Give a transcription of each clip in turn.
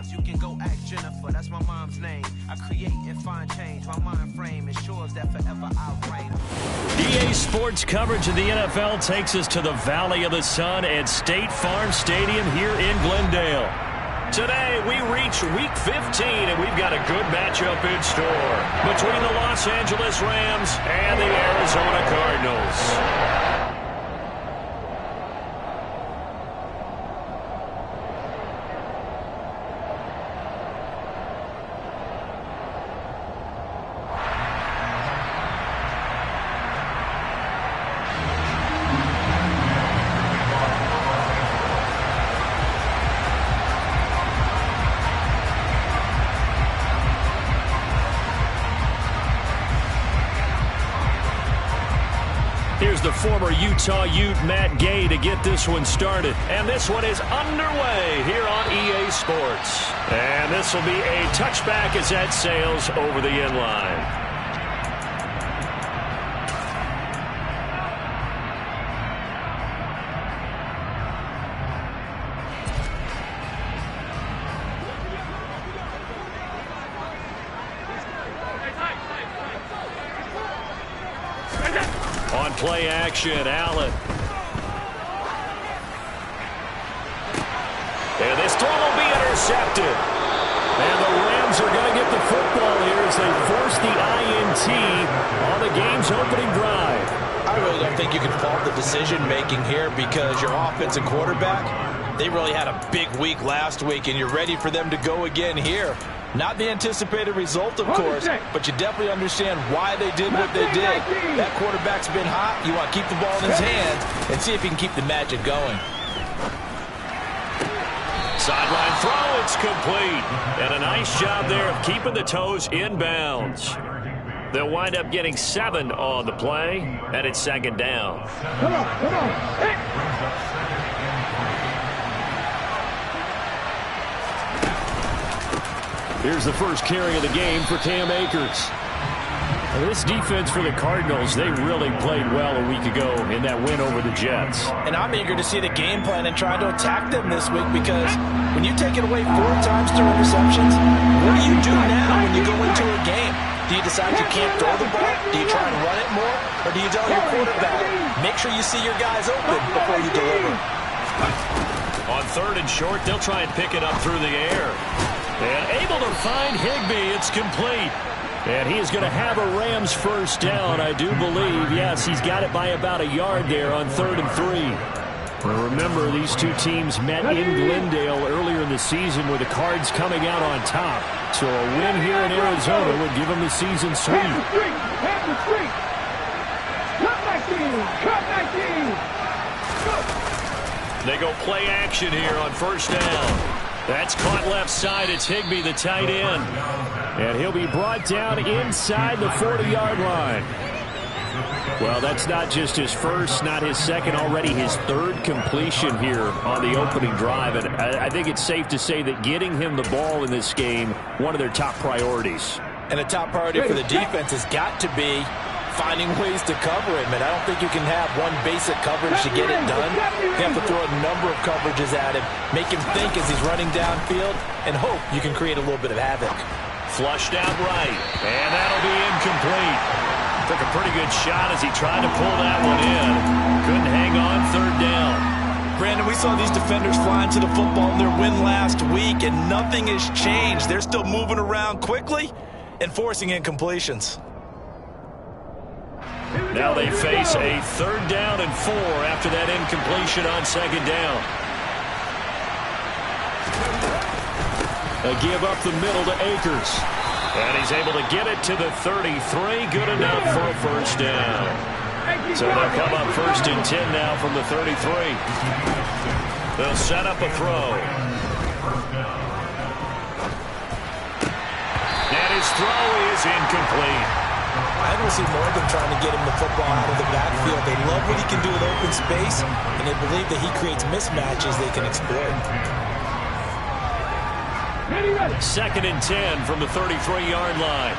rhymes, you can go ask Jennifer. That's my mom's name. I create and find change. My mind frame ensures that forever I'll reign. EA Sports coverage of the NFL takes us to the Valley of the Sun at State Farm Stadium here in Glendale. Today, we reach Week 15, and we've got a good matchup in store between the Los Angeles Rams and the Arizona Cardinals. Here's the former Utah Ute, Matt Gay, to get this one started. And this one is underway here on EA Sports. And this will be a touchback as that sails over the end line. On play action, Allen. And this throw will be intercepted. And the Rams are going to get the football here as they force the INT on the game's opening drive. I really don't think you can fault the decision-making here because your offense and quarterback, they really had a big week last week, and you're ready for them to go again here. Not the anticipated result, of course, but you definitely understand why they did what they did. That quarterback's been hot. You want to keep the ball in his hands and see if he can keep the magic going. Sideline throw, it's complete. And a nice job there of keeping the toes in bounds. They'll wind up getting 7 on the play, and it's second down. Come on. Hey. Here's the first carry of the game for Cam Akers. Now, this defense for the Cardinals, they really played well a week ago in that win over the Jets. And I'm eager to see the game plan and try to attack them this week because when you take it away 4 times through interceptions, what do you do now when you go into a game? Do you decide you can't throw the ball? Do you try and run it more? Or do you tell your quarterback, make sure you see your guys open before you deliver? On 3rd and short, they'll try and pick it up through the air. And able to find Higbee. It's complete. And he is going to have a Rams first down, I do believe. Yes, he's got it by about a yard there on 3rd and 3. Well, remember, these two teams met in Glendale earlier in the season with the Cards coming out on top. So a win here in Arizona would give them the season sweep. Have the streak. Cut 19. They go play action here on first down. That's caught left side. It's Higbee, the tight end. And he'll be brought down inside the 40-yard line. Well, that's not just his first, not his second, already his 3rd completion here on the opening drive. And I think it's safe to say that getting him the ball in this game, one of their top priorities. And a top priority for the defense has got to be finding ways to cover him. And I don't think you can have one basic coverage to get it done. You have to throw a number of coverages at him, make him think as he's running downfield, and hope you can create a little bit of havoc. Flushed out right, and that'll be incomplete. Took a pretty good shot as he tried to pull that one in. Couldn't hang on 3rd down. Brandon, we saw these defenders flying to the football in their win last week, and nothing has changed. They're still moving around quickly and forcing incompletions. Now they face a 3rd down and 4 after that incompletion on 2nd down. A give up the middle to Akers. And he's able to get it to the 33. Good enough for a first down. So they'll come up 1st and 10 now from the 33. They'll set up a throw. And his throw is incomplete. I don't see more than trying to get him the football out of the backfield. They love what he can do with open space, and they believe that he creates mismatches they can exploit. 2nd and 10 from the 33-yard line.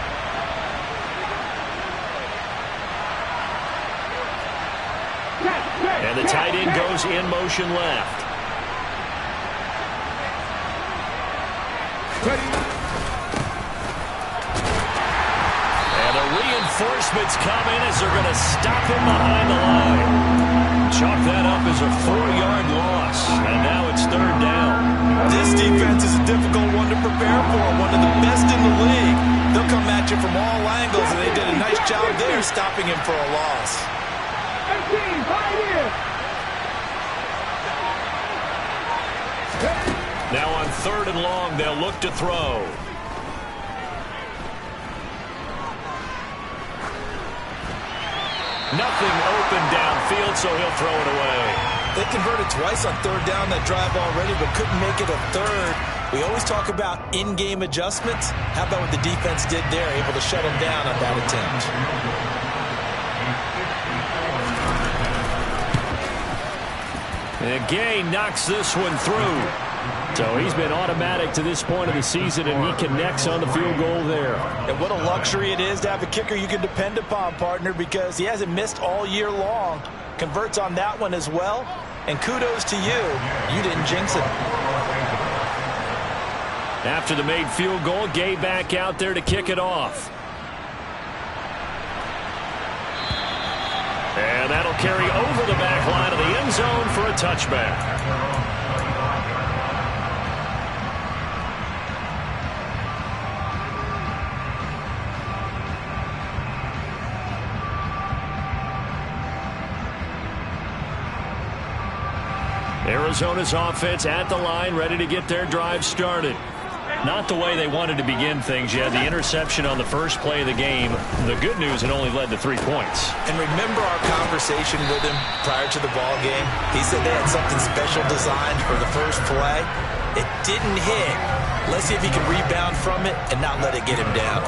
And the tight end goes in motion left. Ready. And the reinforcements come in as they're going to stop him behind the line. Chalk that up as a 4-yard loss. And now it's 3rd down. This defense is a difficult one to prepare for. One of the best in the league. They'll come at you from all angles, and they did a nice job there stopping him for a loss. 18, pioneer. Now on 3rd and long, they'll look to throw. Nothing open downfield, so he'll throw it away. They converted twice on 3rd down that drive already, but couldn't make it a 3rd. We always talk about in-game adjustments. How about what the defense did there, able to shut him down on that attempt? And Gay knocks this one through. So he's been automatic to this point of the season, and he connects on the field goal there. And what a luxury it is to have a kicker you can depend upon, partner, because he hasn't missed all year long. Converts on that one as well. And kudos to you. You didn't jinx it. After the made field goal, Gay back out there to kick it off. And that'll carry over the back line of the end zone for a touchback. Arizona's offense at the line, ready to get their drive started. Not the way they wanted to begin things yet. The interception on the first play of the game. The good news, it only led to 3 points. And remember our conversation with him prior to the ball game? He said they had something special designed for the first play. It didn't hit. Let's see if he can rebound from it and not let it get him down.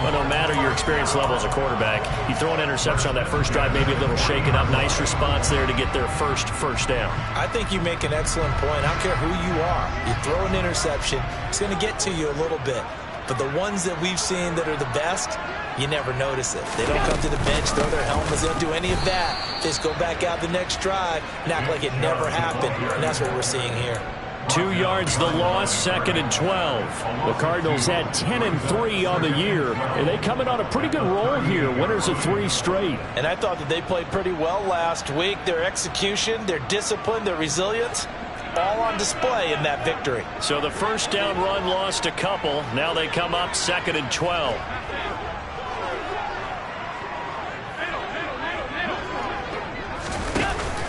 But no matter your experience level as a quarterback, you throw an interception on that first drive, maybe a little shaken up. Nice response there to get their first down. I think you make an excellent point. I don't care who you are. You throw an interception, it's going to get to you a little bit. But the ones that we've seen that are the best, you never notice it. They don't come to the bench, throw their helmets, they don't do any of that. They just go back out the next drive and act like it never happened. And that's what we're seeing here. 2 yards the loss, 2nd and 12. The Cardinals had 10-3 on the year, and they come in on a pretty good roll here. Winners of 3 straight. And I thought that they played pretty well last week. Their execution, their discipline, their resilience, all on display in that victory. So the first down run lost a couple. Now they come up 2nd and 12.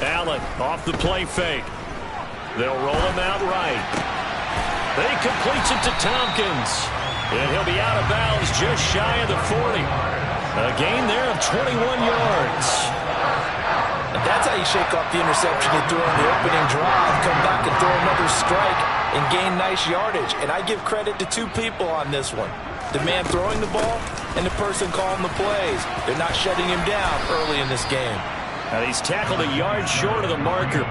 Allen off the play fake. They'll roll him out right. They completes it to Tompkins. And he'll be out of bounds just shy of the 40. A gain there of 21 yards. And that's how you shake off the interception you threw on the opening drive. Come back and throw another strike and gain nice yardage. And I give credit to 2 people on this one. The man throwing the ball and the person calling the plays. They're not shutting him down early in this game. And he's tackled a yard short of the marker.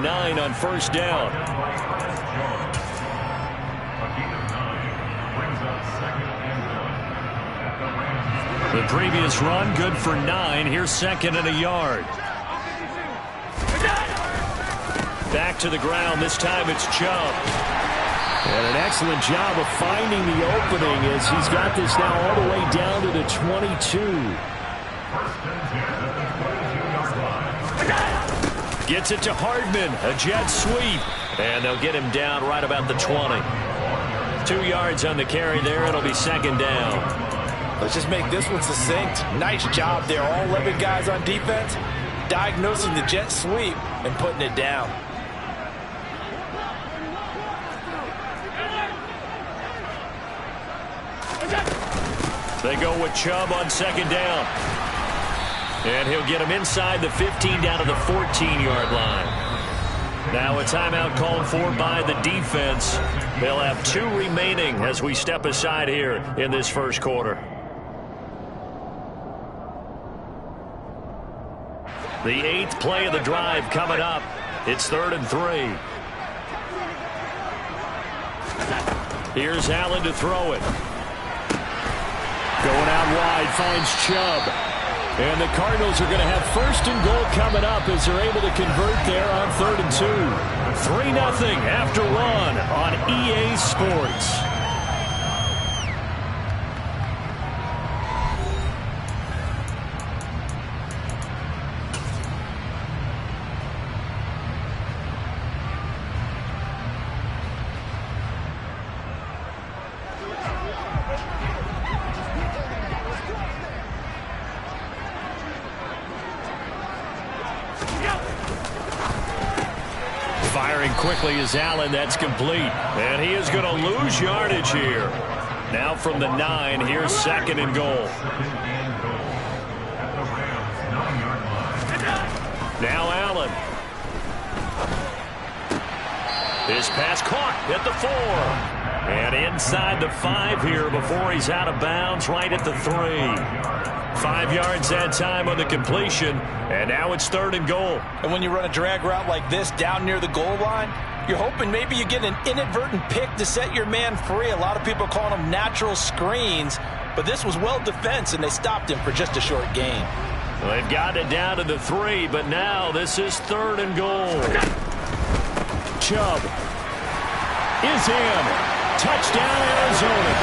Nine on first down. The previous run good for 9. Here's 2nd and a yard. Back to the ground. This time it's Chubb. And an excellent job of finding the opening as he's got this now all the way down to the 22. Gets it to Hardman, a jet sweep, and they'll get him down right about the 20. 2 yards on the carry there. It'll be 2nd down. Let's just make this one succinct. Nice job there. All 11 guys on defense diagnosing the jet sweep and putting it down. They go with Chubb on second down. And he'll get him inside the 15 down to the 14-yard line. Now a timeout called for by the defense. They'll have 2 remaining as we step aside here in this first quarter. The 8th play of the drive coming up. It's 3rd and 3. Here's Allen to throw it. Going out wide, finds Chubb. And the Cardinals are going to have 1st and goal coming up as they're able to convert there on 3rd and 2. 3-0 after 1 on EA Sports. Firing quickly is Allen. That's complete. And he is going to lose yardage here. Now from the 9, here's 2nd and goal. Now Allen. His pass caught at the 4. And inside the 5 here before he's out of bounds right at the 3. 5 yards that time on the completion, and now it's 3rd and goal. And when you run a drag route like this down near the goal line, you're hoping maybe you get an inadvertent pick to set your man free. A lot of people call them natural screens, but this was well defense, and they stopped him for just a short gain. Well, they've got it down to the 3, but now this is 3rd and goal. Chubb is in. Touchdown, Arizona.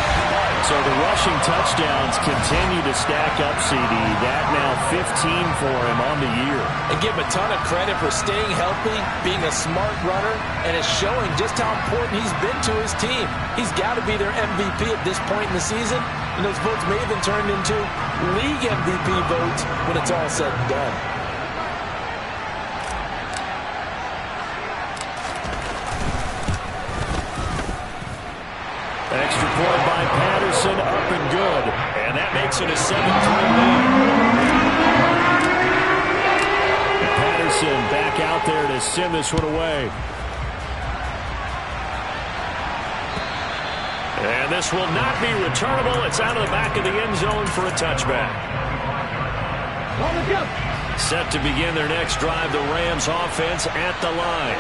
So the rushing touchdowns continue to stack up, CD. That now 15 for him on the year. And give him a ton of credit for staying healthy, being a smart runner, and it's showing just how important he's been to his team. He's got to be their MVP at this point in the season, and those votes may have been turned into league MVP votes when it's all said and done. Extra point by Patterson, up and good. And that makes it a 7-3 lead. Patterson back out there to send this one away. And this will not be returnable. It's out of the back of the end zone for a touchback. Set to begin their next drive, the Rams offense at the line.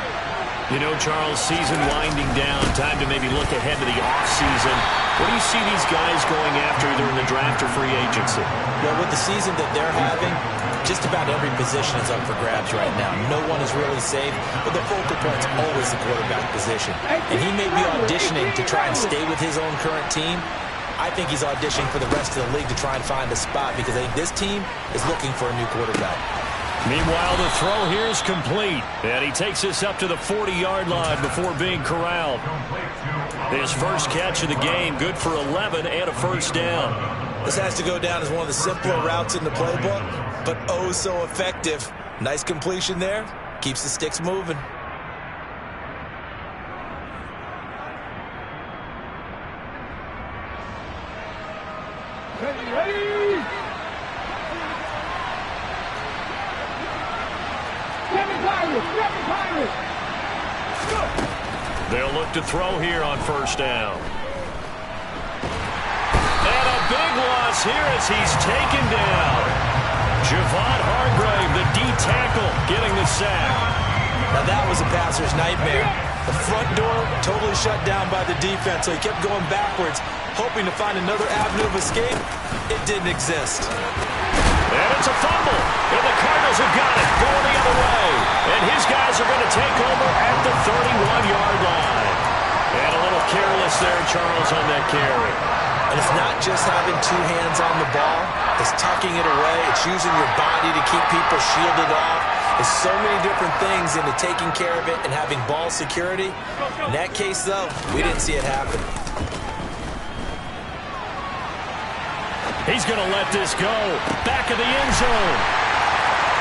You know, Charles, season winding down, time to maybe look ahead to the offseason. What do you see these guys going after either in the draft or free agency? Well, with the season that they're having, just about every position is up for grabs right now. No one is really safe, but the focal point's always the quarterback position. And he may be auditioning to try and stay with his own current team. I think he's auditioning for the rest of the league to try and find a spot because I think this team is looking for a new quarterback. Meanwhile, the throw here is complete. And he takes us up to the 40-yard line before being corralled. His first catch of the game, good for 11 and a first down. This has to go down as one of the simpler routes in the playbook, but oh so effective. Nice completion there. Keeps the sticks moving. Ready? They'll look to throw here on first down. And a big loss here as he's taken down. Javon Hargrave, the D tackle, getting the sack. Now that was a passer's nightmare. The front door totally shut down by the defense, so he kept going backwards, hoping to find another avenue of escape. It didn't exist. And it's a fumble. And the Cardinals have got it, going the other way. And his guys are going to take over at the 31-yard line. And a little careless there, Charles, on that carry. And it's not just having two hands on the ball. It's tucking it away. It's using your body to keep people shielded off. There's so many different things into taking care of it and having ball security. In that case, though, we didn't see it happen. He's going to let this go. Back of the end zone.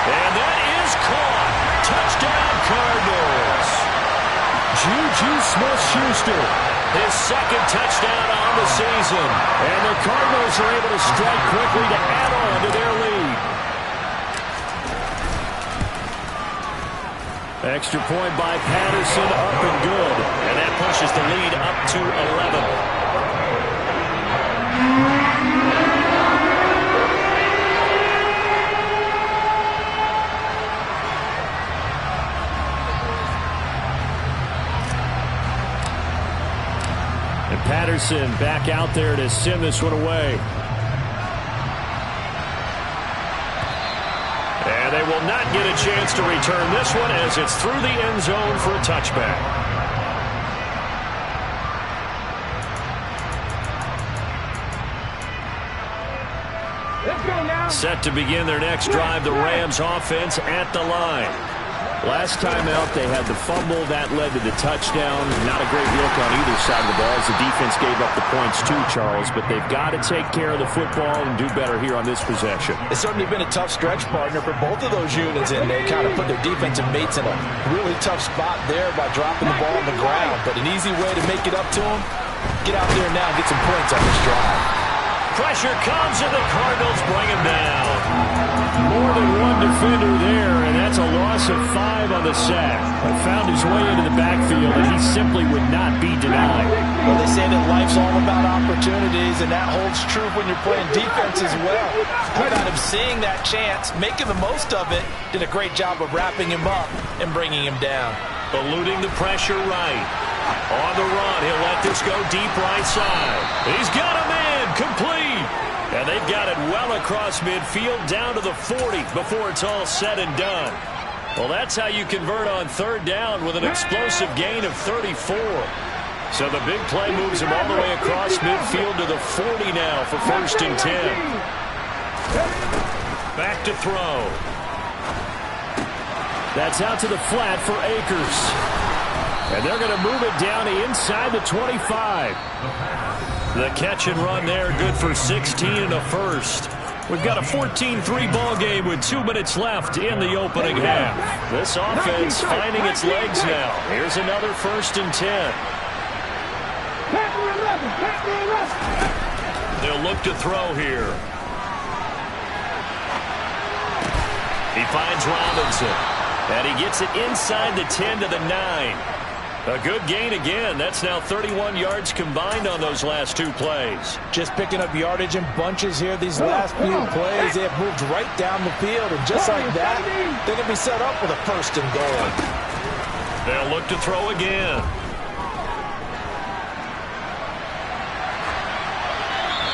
And that is caught. Touchdown, Cardinals. Juju Smith-Schuster, his second touchdown on the season. And the Cardinals are able to strike quickly to add on to their lead. Extra point by Patterson, up and good. And that pushes the lead up to 11. And Patterson back out there to send this one away. And they will not get a chance to return this one as it's through the end zone for a touchback. Set to begin their next drive, the Rams offense at the line. Last time out, they had the fumble. That led to the touchdown. Not a great look on either side of the ball as the defense gave up the points too, Charles. But they've got to take care of the football and do better here on this possession. It's certainly been a tough stretch, partner, for both of those units, and they kind of put their defensive mates in a really tough spot there by dropping the ball on the ground. But an easy way to make it up to them, get out there now and get some points on this drive. Pressure comes, and the Cardinals bring him down. More than one defender there, and that's a loss of 5 on the sack. Found his way into the backfield, and he simply would not be denied. Well, they say that life's all about opportunities, and that holds true when you're playing defense as well. How about him seeing that chance, making the most of it, did a great job of wrapping him up and bringing him down. Eluding the pressure right. On the run, he'll let this go deep right side. He's got a man, complete. And they've got it well across midfield down to the 40 before it's all said and done. Well, that's how you convert on third down with an explosive gain of 34. So the big play moves him all the way across midfield to the 40 now for 1st and 10. Back to throw. That's out to the flat for Akers. And they're going to move it down to inside the 25. The catch and run there, good for 16 and a first. We've got a 14-3 ball game with 2 minutes left in the opening half. This offense finding its legs now. Here's another 1st and 10. They'll look to throw here. He finds Robinson. And he gets it inside the 10 to the 9. A good gain again. That's now 31 yards combined on those last 2 plays. Just picking up yardage in bunches here these last few plays. They have moved right down the field, and just like that, they're going to be set up with a 1st and goal. They'll look to throw again.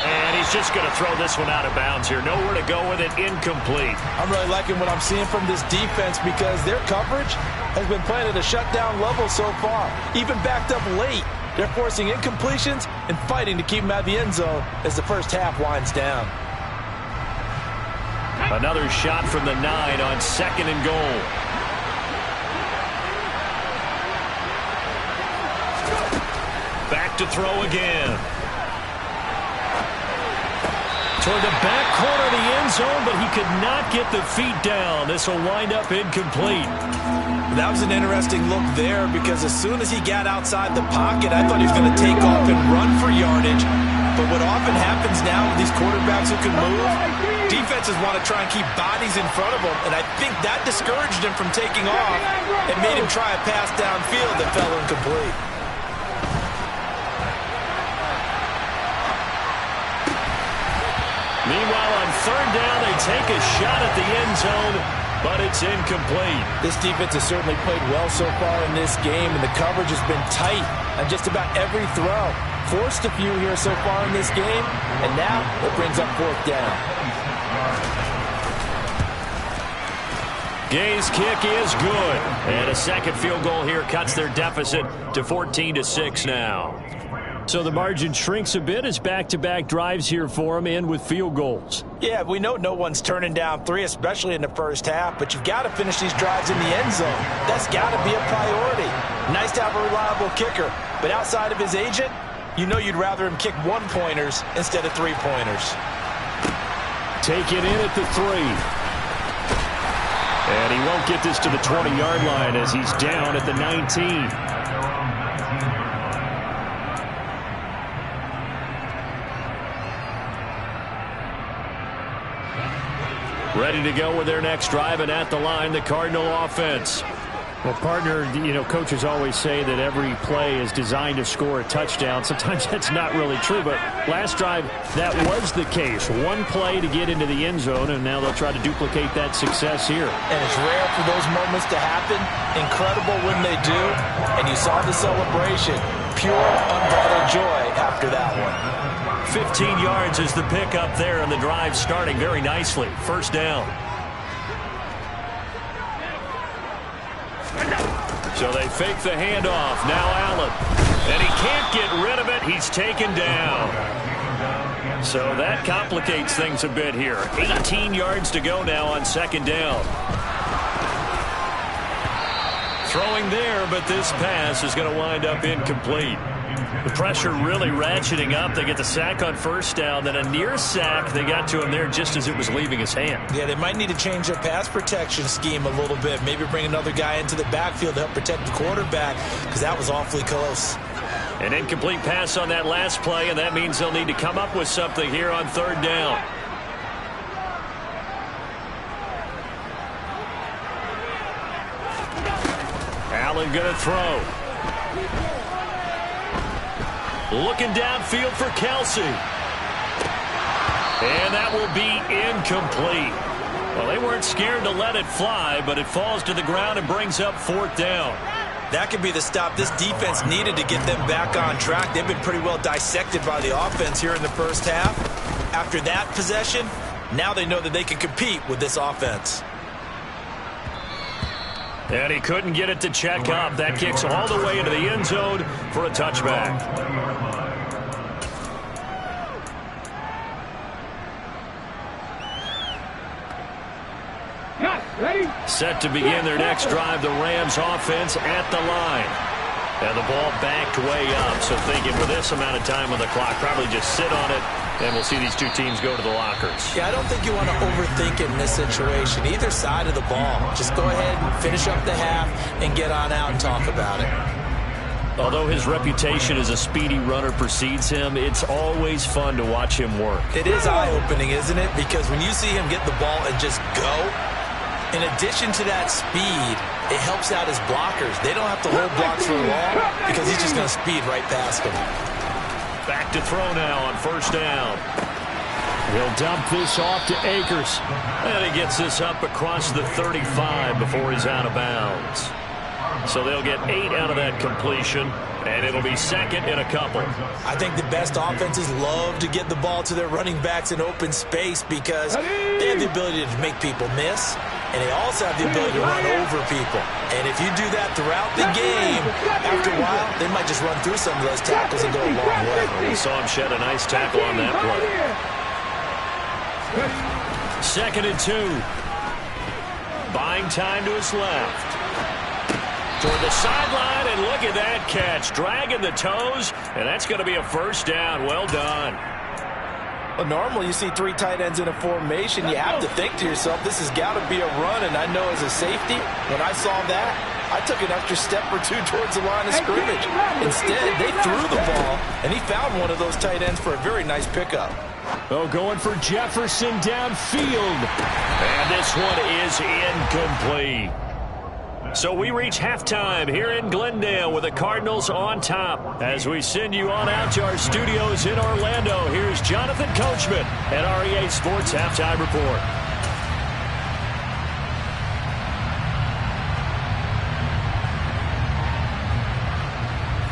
And he's just going to throw this one out of bounds here. Nowhere to go with it. Incomplete. I'm really liking what I'm seeing from this defense because their coverage has been playing at a shutdown level so far. Even backed up late, they're forcing incompletions and fighting to keep them out of the end zone as the first half winds down. Another shot from the 9 on 2nd and goal. Back to throw again. Toward the back corner of the end zone, but he could not get the feet down. This will wind up incomplete. That was an interesting look there because as soon as he got outside the pocket, I thought he was going to take off and run for yardage. But what often happens now with these quarterbacks who can move, defenses want to try and keep bodies in front of them, and I think that discouraged him from taking off and made him try a pass downfield that fell incomplete. Meanwhile, on 3rd down, they take a shot at the end zone, but it's incomplete. This defense has certainly played well so far in this game, and the coverage has been tight on just about every throw. Forced a few here so far in this game, and now it brings up 4th down. Gay's kick is good, and a second field goal here cuts their deficit to 14-6 now. So the margin shrinks a bit as back-to-back drives here for him, and with field goals. Yeah, we know no one's turning down 3, especially in the first half, but you've got to finish these drives in the end zone. That's got to be a priority. Nice to have a reliable kicker, but outside of his agent, you know you'd rather him kick 1-pointers instead of 3-pointers. Take it in at the 3. And he won't get this to the 20-yard line as he's down at the 19. Ready to go with their next drive, and at the line, the Cardinal offense. Well, partner, coaches always say that every play is designed to score a touchdown. Sometimes that's not really true, but last drive, that was the case. One play to get into the end zone, and now they'll try to duplicate that success here. And it's rare for those moments to happen. Incredible when they do. And you saw the celebration. Pure, unbridled joy after that one. 15 yards is the pickup there, and the drive starting very nicely. First down. So they fake the handoff. Now Allen. And he can't get rid of it. He's taken down. So that complicates things a bit here. 18 yards to go now on second down. Throwing there, but this pass is going to wind up incomplete. The pressure really ratcheting up. They get the sack on first down, then a near sack. They got to him there just as it was leaving his hand. Yeah, they might need to change their pass protection scheme a little bit. Maybe bring another guy into the backfield to help protect the quarterback, because that was awfully close. An incomplete pass on that last play, and that means they'll need to come up with something here on third down. Allen going to throw. Looking downfield for Kelsey. And that will be incomplete. Well, they weren't scared to let it fly, but it falls to the ground and brings up fourth down. That could be the stop this defense needed to get them back on track. They've been pretty well dissected by the offense here in the first half. After that possession, now they know that they can compete with this offense. And he couldn't get it to check up. That kicks all the way into the end zone for a touchback. Set to begin their next drive, the Rams offense at the line. And the ball backed way up. So thinking with this amount of time on the clock, probably just sit on it, and we'll see these two teams go to the lockers. Yeah, I don't think you want to overthink it in this situation. Either side of the ball. Just go ahead and finish up the half and get on out and talk about it. Although his reputation as a speedy runner precedes him, it's always fun to watch him work. It is eye-opening, isn't it? Because when you see him get the ball and just go, in addition to that speed, it helps out his blockers. They don't have to hold blocks for long because he's just going to speed right past them. Back to throw now on first down. He'll dump this off to Akers. And he gets this up across the 35 before he's out of bounds. So they'll get 8 out of that completion, and it'll be second in a couple. I think the best offenses love to get the ball to their running backs in open space because they have the ability to make people miss, and they also have the ability to run over people. And if you do that throughout the game, after a while, they might just run through some of those tackles and go a long way. We saw him shed a nice tackle on that play. Second and 2. Buying time to his left. Toward the sideline, and look at that catch. Dragging the toes, and that's going to be a first down. Well done. Well, normally you see 3 tight ends in a formation. You have to think to yourself, this has got to be a run. And I know as a safety, when I saw that, I took an extra step or 2 towards the line of scrimmage. Instead, they threw the ball, and he found one of those tight ends for a very nice pickup. Oh, going for Jefferson downfield. And this one is incomplete. So we reach halftime here in Glendale with the Cardinals on top. As we send you on out to our studios in Orlando, here's Jonathan Coachman at REA Sports Halftime Report.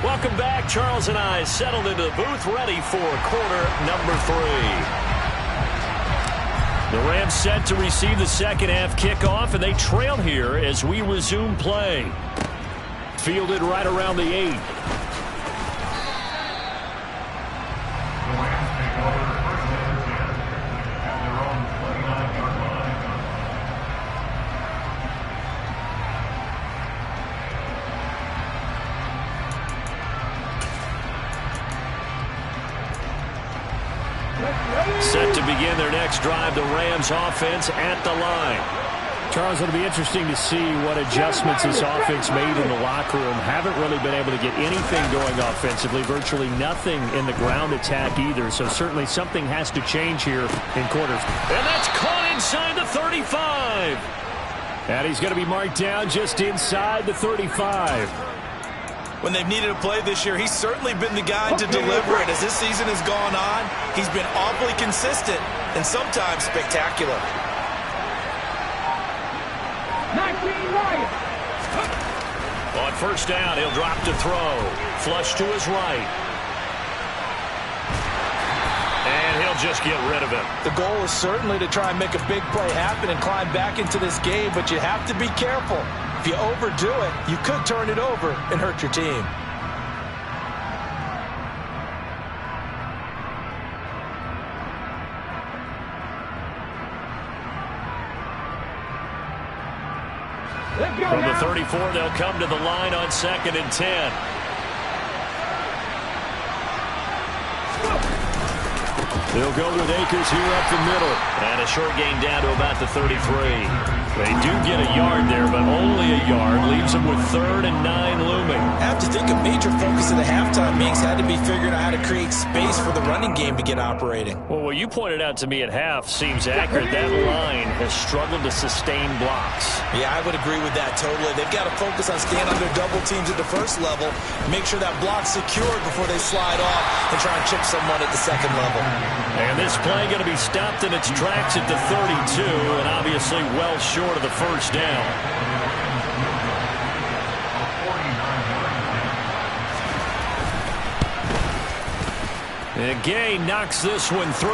Welcome back. Charles and I settled into the booth, ready for quarter number 3. The Rams set to receive the second half kickoff, and they trail here as we resume play. Fielded right around the 8. Set to begin their next drive, the Rams offense at the line. Charles, it'll be interesting to see what adjustments this offense made in the locker room. Haven't really been able to get anything going offensively, virtually nothing in the ground attack either. So certainly something has to change here in quarters. And that's caught inside the 35. And he's going to be marked down just inside the 35. When they've needed a play this year, he's certainly been the guy to deliver it. As this season has gone on, he's been awfully consistent and sometimes spectacular. 19 Lions. On first down, he'll drop to throw. Flush to his right. And he'll just get rid of it. The goal is certainly to try and make a big play happen and climb back into this game, but you have to be careful. If you overdo it, you could turn it over and hurt your team. From the 34, they'll come to the line on 2nd and 10. They'll go with Akers here up the middle. And a short gain down to about the 33. They do get a yard there, but only a yard. Leaves them with 3rd and 9 looming. I have to think a major focus of the halftime meetings had to be figuring out how to create space for the running game to get operating. Well, what you pointed out to me at half seems accurate. That line has struggled to sustain blocks. Yeah, I would agree with that totally. They've got to focus on staying under double teams at the first level, make sure that block's secured before they slide off and try and chip someone at the second level. And this play going to be stopped in its tracks at the 32, and obviously well short of the first down. And Gay knocks this one through,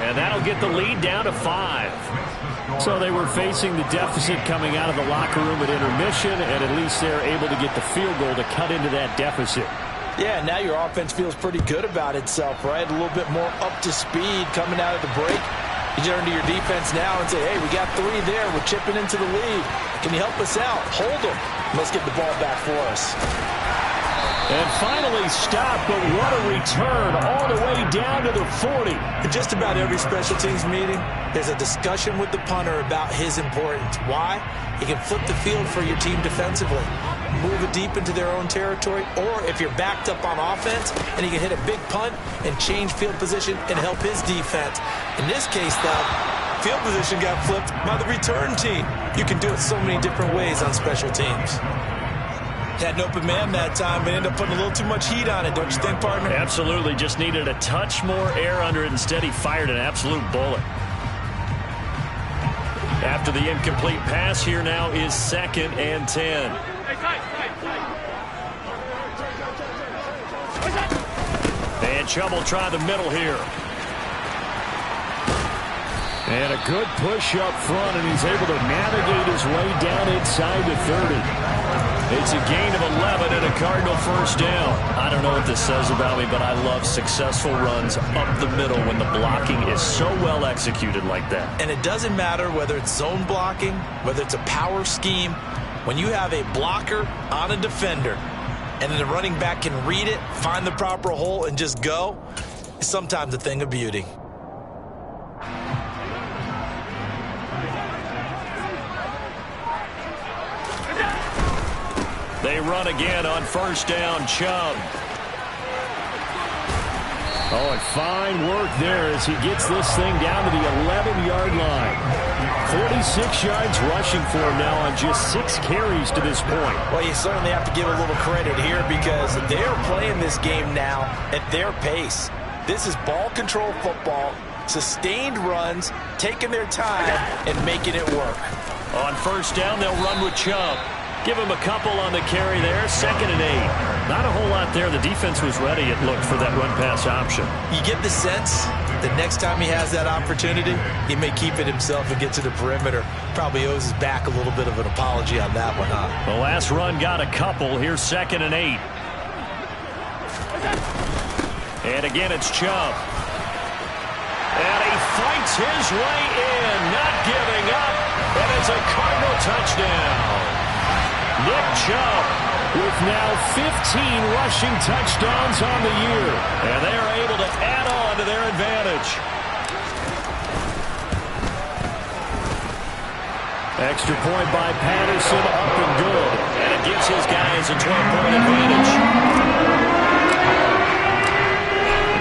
and that'll get the lead down to 5. So they were facing the deficit coming out of the locker room at intermission, and at least they're able to get the field goal to cut into that deficit. Yeah, now your offense feels pretty good about itself, right? A little bit more up to speed coming out of the break. You turn to your defense now and say, hey, we got 3 there. We're chipping into the lead. Can you help us out? Hold them. Let's get the ball back for us. And finally stopped, but what a return all the way down to the 40. In just about every special teams meeting, there's a discussion with the punter about his importance. Why? He can flip the field for your team defensively, move it deep into their own territory, or if you're backed up on offense, and he can hit a big punt and change field position and help his defense. In this case, though, field position got flipped by the return team. You can do it so many different ways on special teams. Had an open man that time, but ended up putting a little too much heat on it, don't you think, partner? Absolutely. Just needed a touch more air under it. Instead, he fired an absolute bullet. After the incomplete pass, here now is 2nd and 10. And Chubb will try the middle here. And a good push up front, and he's able to navigate his way down inside the 30. It's a gain of 11 and a Cardinal first down. I don't know what this says about me, but I love successful runs up the middle when the blocking is so well executed like that. And it doesn't matter whether it's zone blocking, whether it's a power scheme. When you have a blocker on a defender, and then the running back can read it, find the proper hole, and just go, it's sometimes a thing of beauty. They run again on first down. Chubb. Oh, and fine work there as he gets this thing down to the 11-yard line. 46 yards rushing for him now on just 6 carries to this point. Well, you certainly have to give a little credit here because they're playing this game now at their pace. This is ball control football, sustained runs, taking their time, and making it work. On first down, they'll run with Chubb. Give him a couple on the carry there. 2nd and 8. Not a whole lot there. The defense was ready, it looked, for that run-pass option. You get the sense that next time he has that opportunity, he may keep it himself and get to the perimeter. Probably owes his back a little bit of an apology on that one, huh? The last run got a couple. Here's 2nd and 8. And again, it's Chubb. And he fights his way in, not giving up. And it's a Cardinal touchdown. Nick Chubb with now 15 rushing touchdowns on the year. And they are able to add on to their advantage. Extra point by Patterson, up and good. And it gives his guys a 12-point advantage.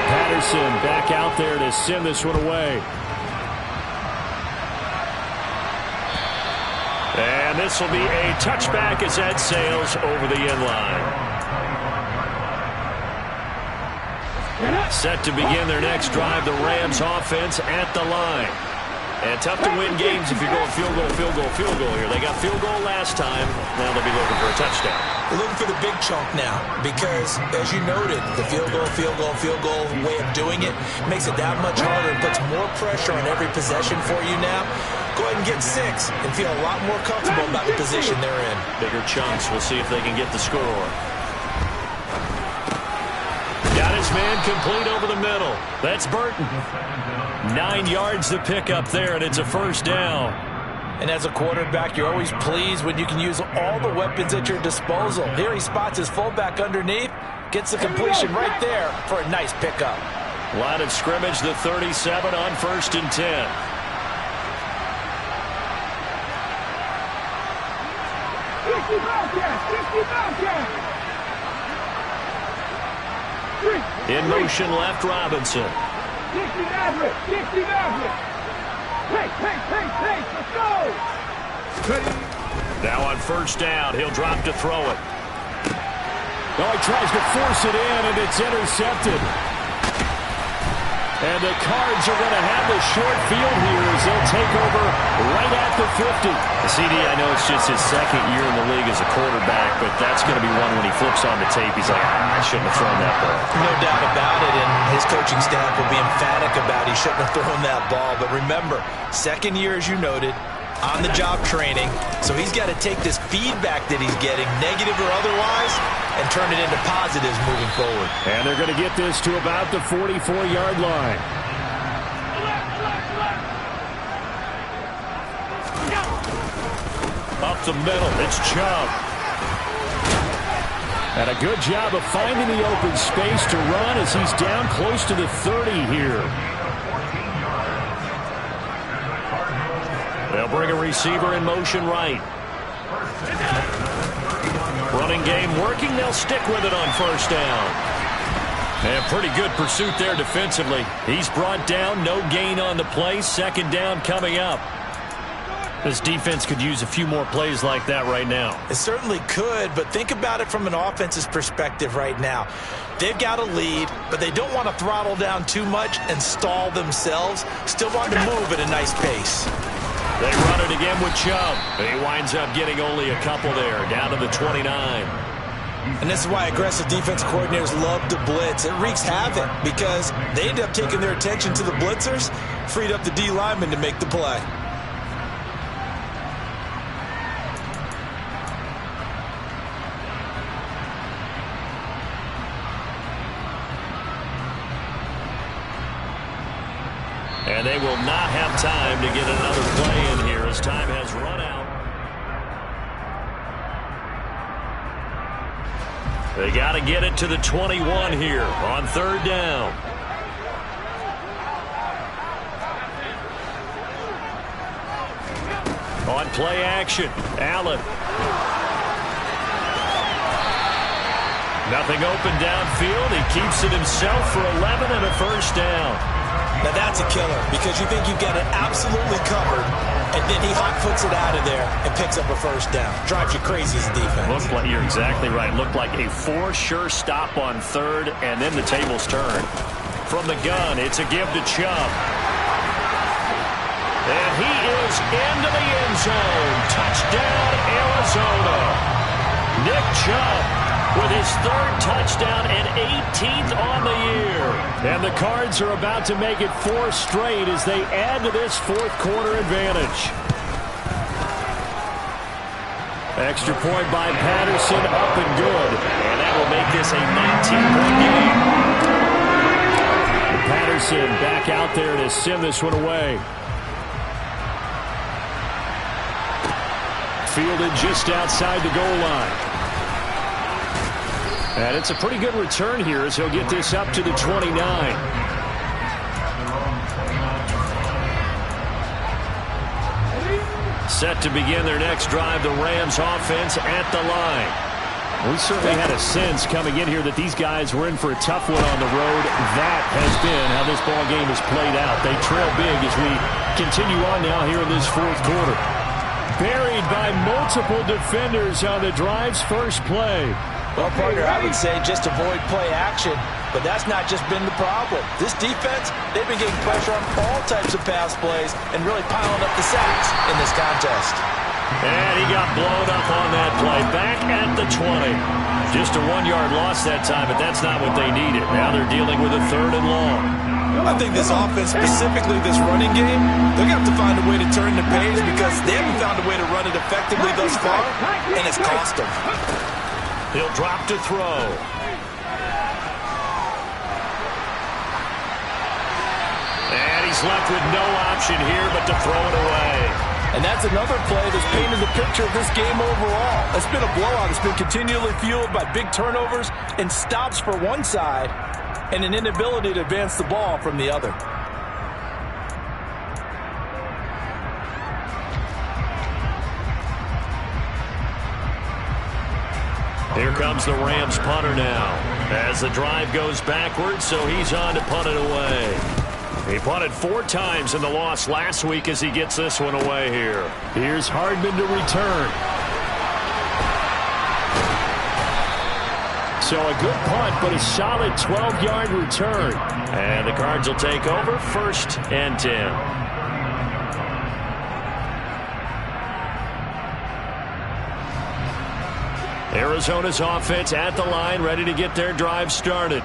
Patterson back out there to send this one away. And this will be a touchback as that sails over the end line. Set to begin their next drive, the Rams offense at the line. And tough to win games if you're going field goal, field goal, field goal here. They got field goal last time. Now they'll be looking for a touchdown. They're looking for the big chunk now because, as you noted, the field goal way of doing it makes it that much harder and puts more pressure on every possession for you now. Go ahead and get 6 and feel a lot more comfortable about the position they're in. Bigger chunks. We'll see if they can get the score. Got his man complete over the middle. That's Burton. 9 yards to pick up there, and it's a first down. And as a quarterback, you're always pleased when you can use all the weapons at your disposal. Here he spots his fullback underneath, gets the completion right there for a nice pickup. Line of scrimmage, the 37 on 1st and 10. In motion left, Robinson. Now on 1st down, he'll drop to throw it. Oh, he tries to force it in, and it's intercepted. And the Cards are going to have the short field here as they'll take over right at the 50. The CD, I know it's just his 2nd year in the league as a quarterback, but that's going to be one when he flips on the tape. He's like, I shouldn't have thrown that ball. No doubt about it, and his coaching staff will be emphatic about he shouldn't have thrown that ball. But remember, 2nd year, as you noted, on-the-job training, so he's got to take this feedback that he's getting, negative or otherwise, and turn it into positives moving forward. And they're going to get this to about the 44-yard line. Up the middle, it's Chubb. And a good job of finding the open space to run as he's down close to the 30 here. They'll bring a receiver in motion right. Running game working. They'll stick with it on 1st down. And pretty good pursuit there defensively. He's brought down. No gain on the play. 2nd down coming up. This defense could use a few more plays like that right now. It certainly could, but think about it from an offense's perspective right now. They've got a lead, but they don't want to throttle down too much and stall themselves. Still want to move at a nice pace. They run it again with Chubb. He winds up getting only a couple there, down to the 29. And this is why aggressive defense coordinators love to blitz. It wreaks havoc because they end up taking their attention to the blitzers, freed up the D lineman to make the play. And they will not have time to get another play in here as time has run out. They got to get it to the 21 here on 3rd down. On play action, Allen. Nothing open downfield. He keeps it himself for 11 and a 1st down. Now that's a killer because you think you've got it absolutely covered, and then he hot-foots it out of there and picks up a 1st down. Drives you crazy as a defense. Looked like, you're exactly right. Looked like a 4 sure stop on 3rd, and then the tables turn. From the gun, it's a give to Chubb. And he is into the end zone. Touchdown, Arizona. Nick Chubb with his 3rd touchdown and 18th on the year. And the Cards are about to make it 4 straight as they add to this 4th quarter advantage. Extra point by Patterson, up and good. And that will make this a 19-point game. Patterson back out there to send this one away. Fielded just outside the goal line. And it's a pretty good return here as he'll get this up to the 29. Set to begin their next drive, the Rams offense at the line. We certainly had a sense coming in here that these guys were in for a tough one on the road. That has been how this ball game has played out. They trail big as we continue on now here in this fourth quarter. Buried by multiple defenders on the drive's first play. Well, partner, I would say just avoid play action, but that's not just been the problem. This defense, they've been getting pressure on all types of pass plays and really piling up the sacks in this contest. And he got blown up on that play. Back at the 20. Just a 1-yard loss that time, but that's not what they needed. Now they're dealing with a 3rd and long. I think this offense, specifically this running game, they're going to have to find a way to turn the page because they haven't found a way to run it effectively thus far, and it's cost them. He'll drop to throw. And he's left with no option here but to throw it away. And that's another play that's painted the picture of this game overall. It's been a blowout. It's been continually fueled by big turnovers and stops for one side and an inability to advance the ball from the other. Here comes the Rams punter now as the drive goes backwards, so he's on to punt it away. He punted 4 times in the loss last week as he gets this one away here. Here's Hardman to return. So a good punt, but a solid 12-yard return. And the Cards will take over 1st and 10. Arizona's offense at the line, ready to get their drive started.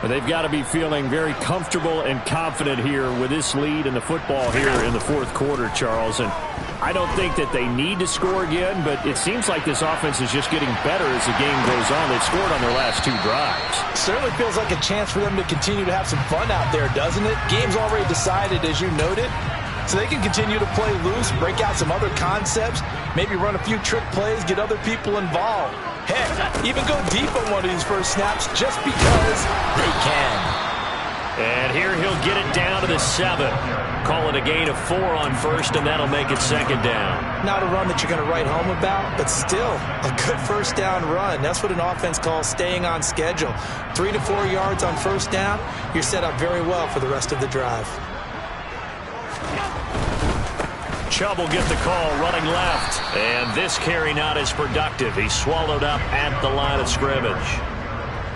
But they've got to be feeling very comfortable and confident here with this lead in the football here in the fourth quarter, Charles. And I don't think that they need to score again, but it seems like this offense is just getting better as the game goes on. They've scored on their last 2 drives. Certainly feels like a chance for them to continue to have some fun out there, doesn't it? Game's already decided, as you noted. So they can continue to play loose, break out some other concepts, maybe run a few trick plays, get other people involved. Heck, even go deep on one of these first snaps just because they can. And here he'll get it down to the 7. Call it a gain of 4 on 1st, and that'll make it 2nd down. Not a run that you're going to write home about, but still a good 1st down run. That's what an offense calls staying on schedule. 3 to 4 yards on 1st down, you're set up very well for the rest of the drive. Chubb will get the call running left. And this carry not as productive. He's swallowed up at the line of scrimmage.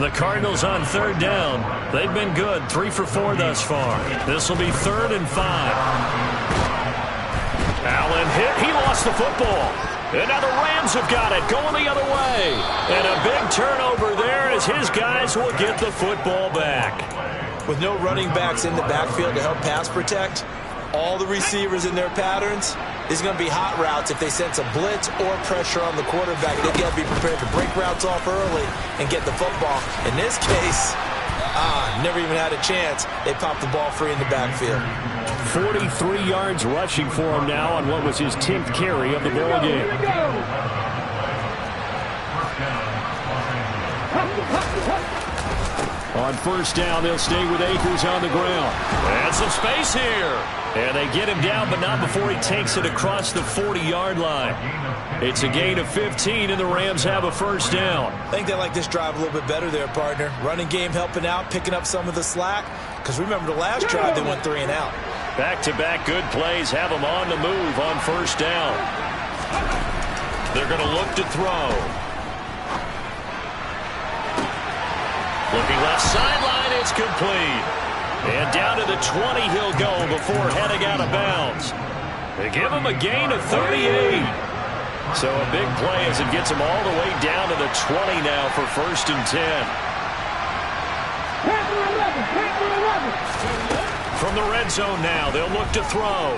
The Cardinals on 3rd down. They've been good. 3 for 4 thus far. This will be 3rd and 5. Allen hit. He lost the football. And now the Rams have got it. Going the other way. And a big turnover there as his guys will get the football back. With no running backs in the backfield to help pass protect, all the receivers in their patterns, there's going to be hot routes if they sense a blitz or pressure on the quarterback. They've got to be prepared to break routes off early and get the football. In this case, never even had a chance. They popped the ball free in the backfield. 43 yards rushing for him now on what was his 10th carry of the ball game. On 1st down, they'll stay with Akers on the ground. And some space here. And they get him down, but not before he takes it across the 40-yard line. It's a gain of 15, and the Rams have a 1st down. I think they like this drive a little bit better there, partner. Running game helping out, picking up some of the slack. Because remember the last drive, they went 3 and out. Back-to-back good plays have them on the move on 1st down. They're going to look to throw. Looking left sideline, it's complete. And down to the 20 he'll go before heading out of bounds. They give him a gain of 38. So a big play as it gets him all the way down to the 20 now for 1st and 10. From the red zone now, they'll look to throw.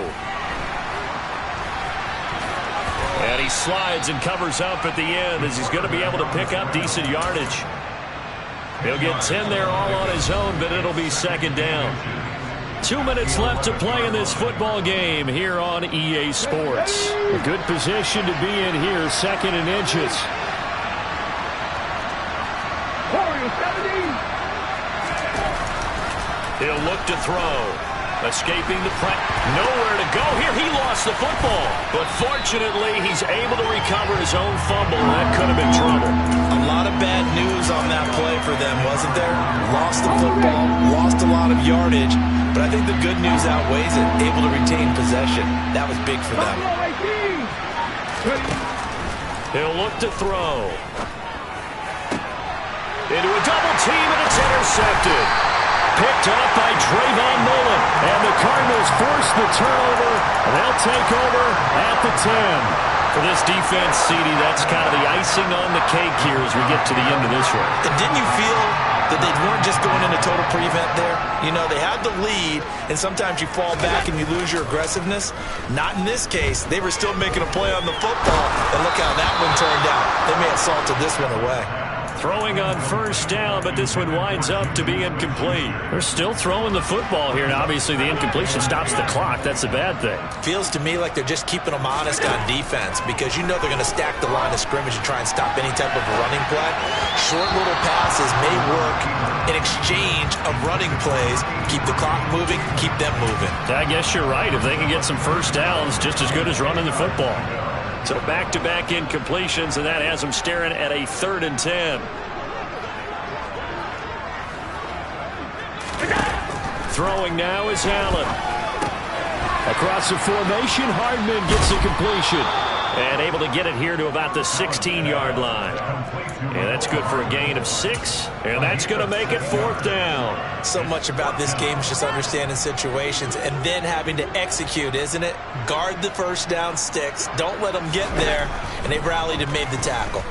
And he slides and covers up at the end as he's going to be able to pick up decent yardage. He'll get 10 there all on his own, but it'll be 2nd down. 2 minutes left to play in this football game here on EA Sports. A good position to be in here, 2nd and inches. He'll look to throw. Escaping the press. Nowhere to go here. He lost the football. But fortunately, he's able to recover his own fumble. That could have been trouble. A lot of bad news on that play for them, wasn't there? Lost the football, lost a lot of yardage. But I think the good news outweighs it. Able to retain possession. That was big for them. He'll look to throw. Into a double team, and it's intercepted. Picked up by Trayvon Mullen. And the Cardinals force the turnover. And they'll take over at the 10. For this defense, CD, that's kind of the icing on the cake here as we get to the end of this one. And didn't you feel that they weren't just going into total prevent there? You know, they had the lead, and sometimes you fall back and you lose your aggressiveness. Not in this case. They were still making a play on the football, and look how that one turned out. They may have salted this one away. Throwing on first down, but this one winds up to be incomplete. They're still throwing the football here, and obviously the incompletion stops the clock. That's a bad thing. Feels to me like they're just keeping them honest on defense because you know they're going to stack the line of scrimmage and try and stop any type of running play. Short little passes may work in exchange of running plays. Keep the clock moving, keep them moving. I guess you're right. If they can get some first downs, just as good as running the football. So back-to-back incompletions, and that has them staring at a 3rd and 10. Throwing now is Allen. Across the formation, Hardman gets the completion. And able to get it here to about the 16-yard line. And that's good for a gain of 6. And that's going to make it 4th down. So much about this game is just understanding situations and then having to execute, isn't it? Guard the first down sticks. Don't let them get there. And they rallied and made the tackle.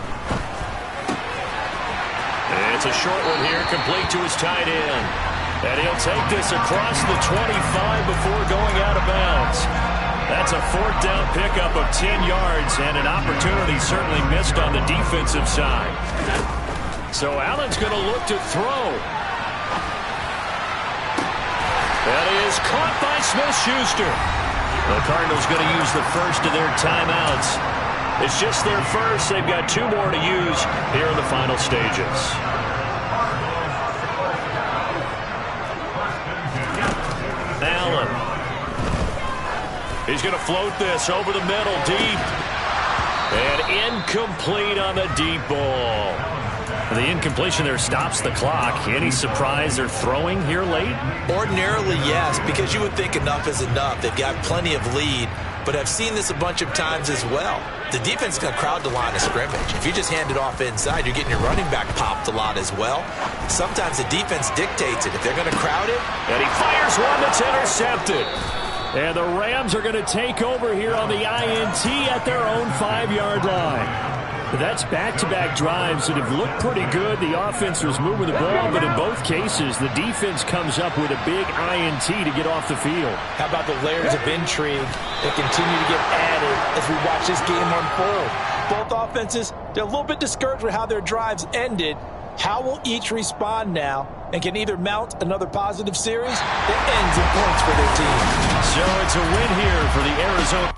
And it's a short one here, complete to his tight end. And he'll take this across the 25 before going out of bounds. That's a 4th down pickup of 10 yards and an opportunity certainly missed on the defensive side. So Allen's going to look to throw. That is caught by Smith-Schuster. The Cardinals going to use the first of their timeouts. It's just their first. They've got 2 more to use here in the final stages. Allen. He's going to float this over the middle, deep. And incomplete on the deep ball. The incompletion there stops the clock. Any surprise they're throwing here late? Ordinarily, yes, because you would think enough is enough. They've got plenty of lead, but I've seen this a bunch of times as well. The defense is going to crowd the line of scrimmage. If you just hand it off inside, you're getting your running back popped a lot as well. Sometimes the defense dictates it. If they're going to crowd it. And he fires one that's intercepted. And the Rams are going to take over here on the INT at their own 5-yard line. That's back-to-back drives that have looked pretty good. The offense was moving the ball, but in both cases, the defense comes up with a big INT to get off the field. How about the layers of intrigue that continue to get added as we watch this game unfold? Both offenses, they're a little bit discouraged with how their drives ended. How will each respond now and can either mount another positive series that ends in points for their team? So it's a win here for the Arizona.